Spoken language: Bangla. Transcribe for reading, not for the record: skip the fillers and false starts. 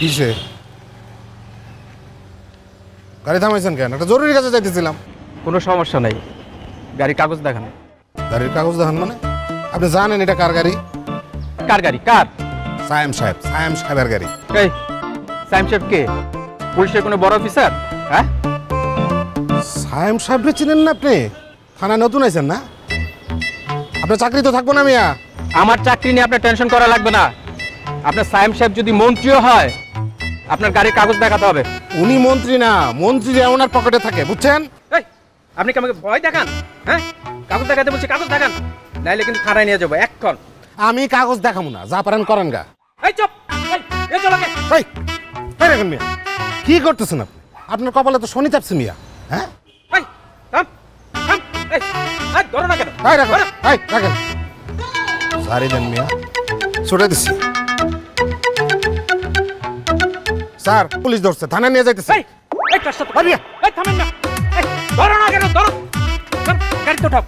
কিসে? গাড়ি থামাইছেন কেন? একটা জরুরি কাজে যাইতেছিলাম। কোনো সমস্যা নাই, গাড়ির কাগজ দেখান। গাড়ির কাগজ দেখান মানে? আপনি জানেন এটা কার গাড়ি? কার গাড়ি? কার? সায়েম সাহেবের গাড়ি। এই সায়েম সাহেব কে? পুলিশের কোনো বড় অফিসার? হ্যাঁ, সায়েম সাহেবকে চিনেন না আপনি? থানায় নতুন আইছেন না? আপনার চাকরি তো থাকবো না মিয়া। আমার চাকরি নিয়ে আপনার টেনশন করা লাগবে না। আপনার সায়েম সাহেব যদি মন্ত্রীও হয়, আপনার গাড়ির কাগজ দেখাতে হবে। উনি মন্ত্রী না, মন্ত্রীরা ওনার পকেটে থাকে, বুঝছেন? এই আপনি কি আমাকে ভয় দেখান? হ্যাঁ, কাগজ দেখাতে বলছি, কাগজ দেখান, নাইলে কিন্তু থানায় নিয়ে যাবো এক্ষণ। আমি কাগজ দেখাবো না, যা পারেন করেন গা। এই চুপ, এই চল আগে। এই রাখেন মিয়া, কি করতেছেন আপনি? আপনার কপালে তো শনি চাপছে মিয়া। হ্যাঁ, এই থাম থাম, এই ধরো না কেন? এই রাখেন, এই রাখেন, সারি দেন মিয়া, ছুটে দিচ্ছি। স্যার, পুলিশ ধরছে, থানায় নিয়ে যাইতেছে। এই কার সাথে? এই থামেন না, এই ধরো না কেন? ধরো, গাড়ি তো উঠাও।